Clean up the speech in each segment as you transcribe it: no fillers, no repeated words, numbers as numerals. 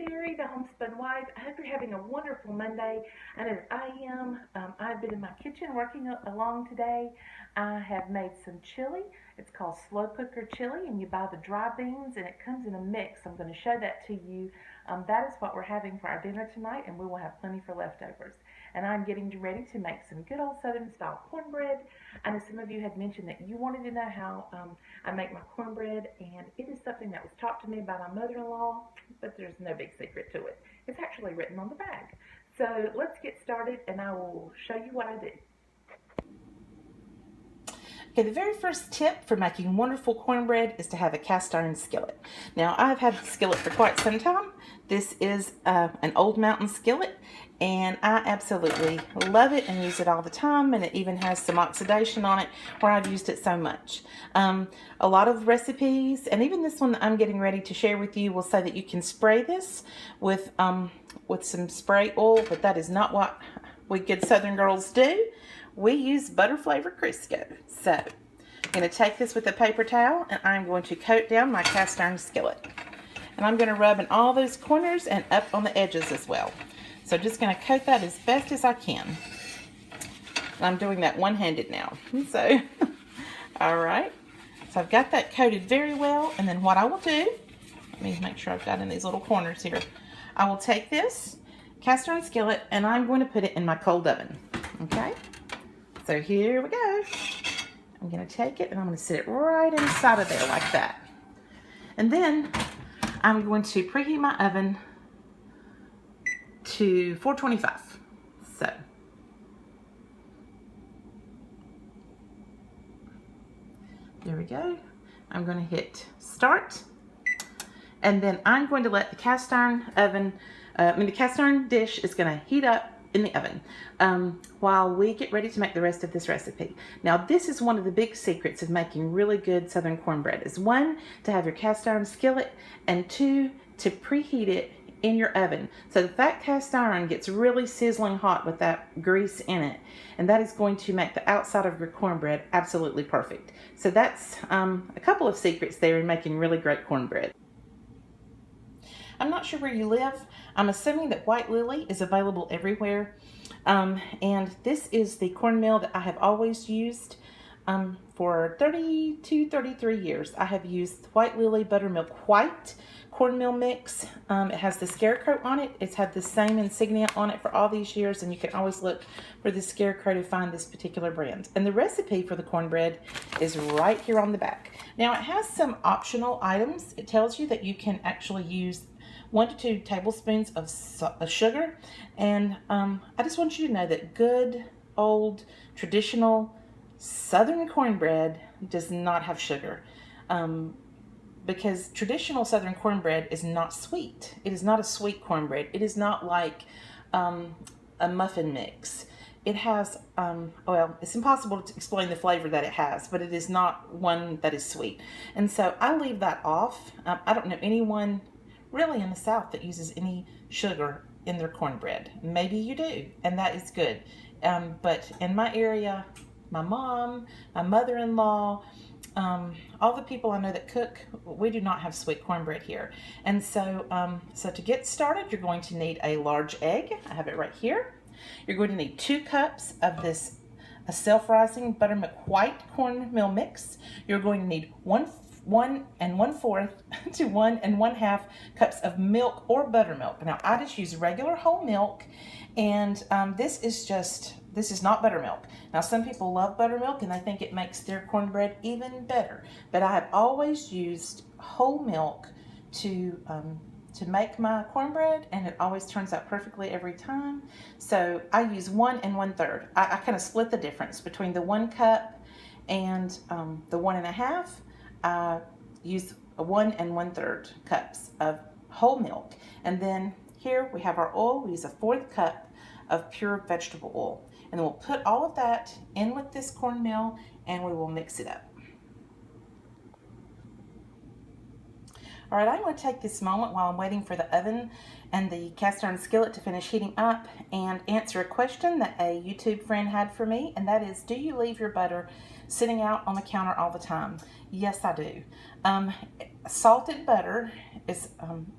Sherry, the Homespun Wife. I hope you're having a wonderful Monday. And as I am, I've been in my kitchen working along today. I have made some chili. It's called slow cooker chili, and you buy the dry beans, and it comes in a mix. I'm going to show that to you. That is what we're having for our dinner tonight, and we will have plenty for leftovers. And I'm getting ready to make some good old Southern style cornbread. I know some of you had mentioned that you wanted to know how I make my cornbread, and it is something that was taught to me by my mother-in-law, but there's no big secret to it. It's actually written on the bag. So let's get started, and I will show you what I do. Okay, the very first tip for making wonderful cornbread is to have a cast iron skillet. Now, I've had the skillet for quite some time. This is an old mountain skillet, and I absolutely love it and use it all the time, and it even has some oxidation on it where I've used it so much. A lot of recipes, and even this one that I'm getting ready to share with you, will say that you can spray this with some spray oil, but that is not what we good Southern girls do. We use butter flavored Crisco. So I'm going to take this with a paper towel, and I'm going to coat down my cast iron skillet. And I'm going to rub in all those corners and up on the edges as well. So just going to coat that as best as I can. And I'm doing that one-handed now. So, all right. So I've got that coated very well. And then what I will do, let me make sure I've got in these little corners here. I will take this cast iron skillet, and I'm going to put it in my cold oven. Okay. So here we go. I'm going to take it and I'm going to sit it right inside of there like that. And then I'm going to preheat my oven to 425. So there we go. I'm going to hit start. And then I'm going to let the cast iron oven, the cast iron dish is going to heat up in the oven while we get ready to make the rest of this recipe. Now, this is one of the big secrets of making really good Southern cornbread is one, to have your cast iron skillet, and two, to preheat it in your oven so that cast iron gets really sizzling hot with that grease in it, and that is going to make the outside of your cornbread absolutely perfect. So that's a couple of secrets there in making really great cornbread. I'm not sure where you live. I'm assuming that White Lily is available everywhere. And this is the cornmeal that I have always used for 32, 33 years. I have used White Lily Buttermilk White cornmeal mix. It has the scarecrow on it. It's had the same insignia on it for all these years, and you can always look for the scarecrow to find this particular brand. And the recipe for the cornbread is right here on the back. Now, it has some optional items. It tells you that you can actually use 1 to 2 tablespoons of sugar, and I just want you to know that good old traditional Southern cornbread does not have sugar, because traditional Southern cornbread is not sweet. It is not a sweet cornbread. It is not like a muffin mix. It has, well, it's impossible to explain the flavor that it has, but it is not one that is sweet. And so I leave that off. I don't know anyone really in the South that uses any sugar in their cornbread. Maybe you do, and that is good. But in my area, my mom, my mother-in-law, all the people I know that cook, we do not have sweet cornbread here. And so, so to get started, you're going to need a large egg. I have it right here. You're going to need 2 cups of this self-rising buttermilk white cornmeal mix. You're going to need 1 1/4 to 1 1/2 cups of milk or buttermilk. Now, I just use regular whole milk, and this is not buttermilk. Now, some people love buttermilk and they think it makes their cornbread even better, but I have always used whole milk to make my cornbread, and it always turns out perfectly every time. So I use 1 1/3. I kind of split the difference between the 1 cup and the 1 1/2. I use 1 1/3 cups of whole milk. And then here we have our oil. We use a 1/4 cup of pure vegetable oil. And then we'll put all of that in with this cornmeal, and we will mix it up. All right, I'm going to take this moment while I'm waiting for the oven and the cast iron skillet to finish heating up and answer a question that a YouTube friend had for me, and that is, do you leave your butter sitting out on the counter all the time? Yes, I do. Salted butter is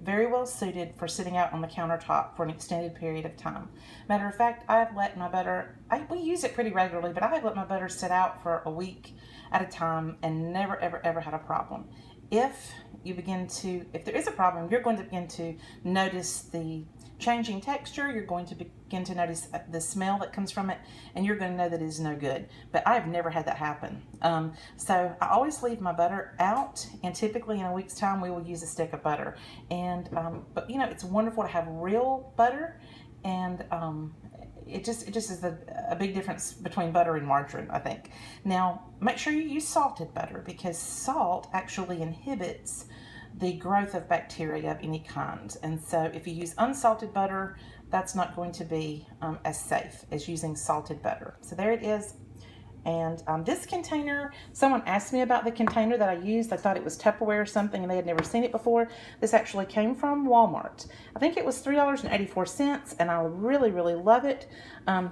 very well suited for sitting out on the countertop for an extended period of time. Matter of fact, I've let my butter, we use it pretty regularly, but I have let my butter sit out for a week at a time and never, ever, ever had a problem. If there is a problem, you're going to begin to notice the changing texture. You're going to begin to notice the smell that comes from it, and you're going to know that it is no good. But I've never had that happen. So I always leave my butter out, and typically in a week's time we will use a stick of butter. And but it's wonderful to have real butter, and it just is a big difference between butter and margarine, I think. Now, make sure you use salted butter, because salt actually inhibits the growth of bacteria of any kind. And so if you use unsalted butter, that's not going to be as safe as using salted butter. So there it is. And this container, someone asked me about the container that I used. I thought it was Tupperware or something, and they had never seen it before. This actually came from Walmart. I think it was $3.84, and I really, really love it.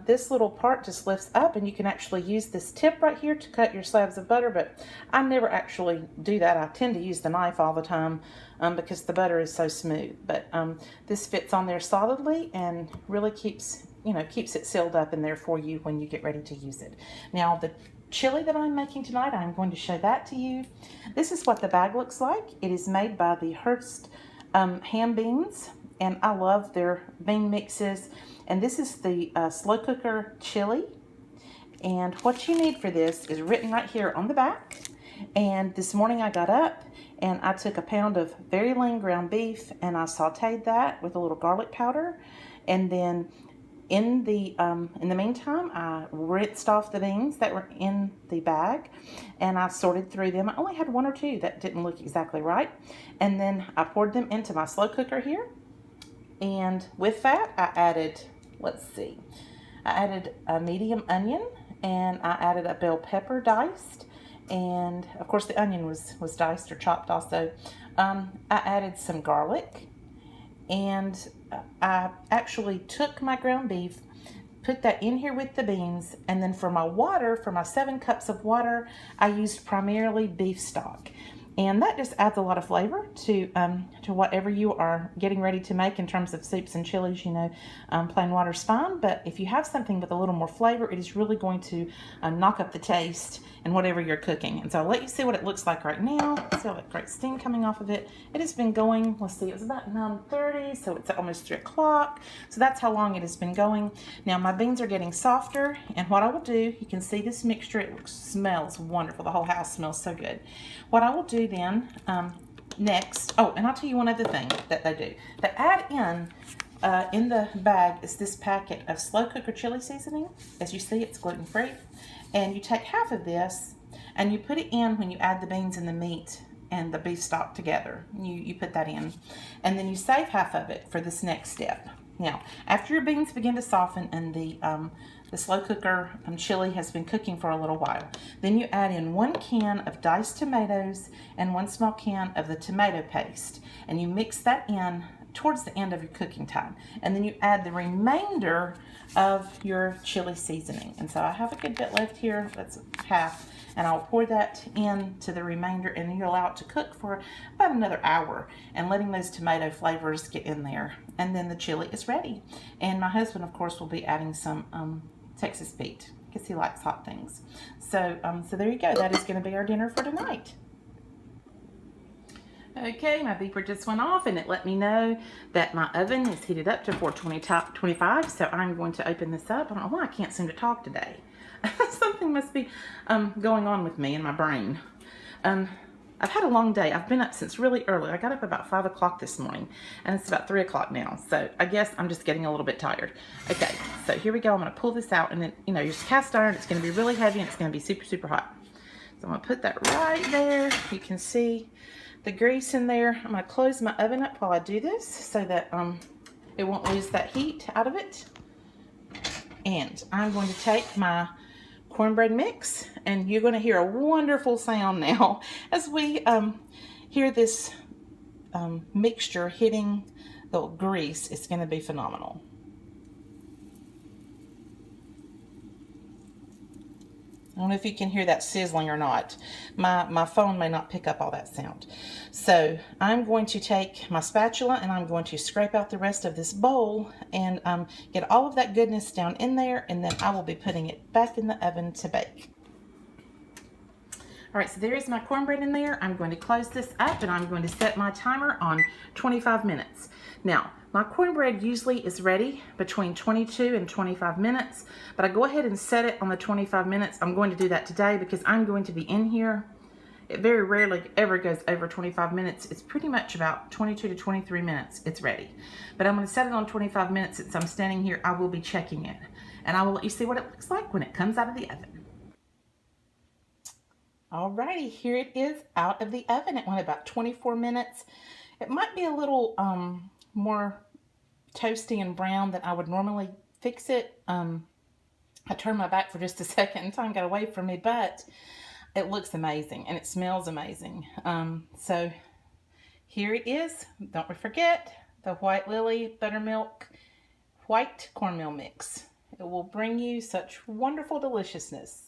This little part just lifts up, and you can actually use this tip right here to cut your slabs of butter, but I never actually do that. I tend to use the knife all the time because the butter is so smooth. But this fits on there solidly and really keeps it sealed up in there for you when you get ready to use it. Now, the chili that I'm making tonight, I'm going to show that to you. This is what the bag looks like. It is made by the Hearst ham beans, and I love their bean mixes. And this is the slow cooker chili. And what you need for this is written right here on the back. And this morning I got up and I took a pound of very lean ground beef, and I sauteed that with a little garlic powder. And then in the meantime, I rinsed off the beans that were in the bag, and I sorted through them. I only had one or two that didn't look exactly right. And then I poured them into my slow cooker here. And with that, I added, a medium onion, and I added a bell pepper diced. And of course the onion was diced or chopped also. I added some garlic. And I actually took my ground beef, put that in here with the beans, and then for my water, for my 7 cups of water, I used primarily beef stock. And that just adds a lot of flavor to whatever you are getting ready to make in terms of soups and chilies. Plain water's fine, but if you have something with a little more flavor, it is really going to knock up the taste in whatever you're cooking. And so I'll let you see what it looks like right now. See all that great steam coming off of it. It has been going, let's see, it was about 9:30, so it's almost 3 o'clock. So that's how long it has been going. Now my beans are getting softer, and what I will do, you can see this mixture, it smells wonderful. The whole house smells so good. What I will do then next, and I'll tell you one other thing that they do. They add in the bag is this packet of slow cooker chili seasoning. As you see, it's gluten-free. And you take half of this and you put it in when you add the beans and the meat and the beef stock together. You put that in. And then you save half of it for this next step. Now, after your beans begin to soften and the slow cooker chili has been cooking for a little while, then you add in 1 can of diced tomatoes and 1 small can of the tomato paste. And you mix that in towards the end of your cooking time. And then you add the remainder of your chili seasoning. And so I have a good bit left here. That's half. And I'll pour that into the remainder, and you allow it to cook for about another hour, and letting those tomato flavors get in there. And then the chili is ready. And my husband, of course, will be adding some Texas Pete because he likes hot things. So there you go. That is going to be our dinner for tonight. Okay, my beeper just went off, and it let me know that my oven is heated up to 425, so I'm going to open this up. I don't know why I can't seem to talk today. Something must be going on with me in my brain. I've had a long day. I've been up since really early. I got up about 5 o'clock this morning, and it's about 3 o'clock now, so I guess I'm just getting a little bit tired. Okay, so here we go. I'm going to pull this out, and then, it's cast iron. It's going to be really heavy, and it's going to be super, super hot. So I'm going to put that right there. You can see the grease in there. I'm going to close my oven up while I do this so that it won't lose that heat out of it. And I'm going to take my cornbread mix, and you're going to hear a wonderful sound now as we hear this mixture hitting the grease. It's going to be phenomenal. I don't know if you can hear that sizzling or not. My phone may not pick up all that sound. So I'm going to take my spatula and I'm going to scrape out the rest of this bowl and get all of that goodness down in there, and then I will be putting it back in the oven to bake. All right, so there is my cornbread in there. I'm going to close this up and I'm going to set my timer on 25 minutes. Now, my cornbread usually is ready between 22 and 25 minutes, but I go ahead and set it on the 25 minutes. I'm going to do that today because I'm going to be in here. It very rarely ever goes over 25 minutes. It's pretty much about 22 to 23 minutes it's ready. But I'm going to set it on 25 minutes. Since I'm standing here, I will be checking it. And I will let you see what it looks like when it comes out of the oven. Alrighty, here it is out of the oven. It went about 24 minutes. It might be a little more toasty and brown than I would normally fix it. I turned my back for just a second and time got away from me, but it looks amazing and it smells amazing. So here it is. Don't forget the White Lily Buttermilk White Cornmeal Mix. It will bring you such wonderful deliciousness.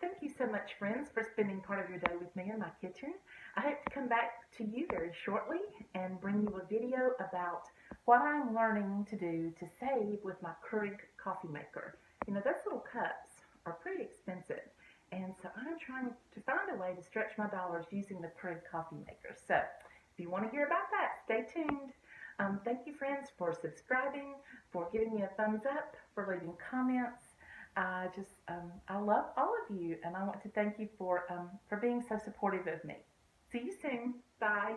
Thank you so much, friends, for spending part of your day with me in my kitchen. I hope to come back to you very shortly and bring you a video about what I'm learning to do to save with my Keurig coffee maker. You know, those little cups are pretty expensive, and so I'm trying to find a way to stretch my dollars using the Keurig coffee maker. So if you want to hear about that, stay tuned. Thank you, friends, for subscribing, for giving me a thumbs up, for leaving comments. I love all of you, and I want to thank you for being so supportive of me. See you soon. Bye.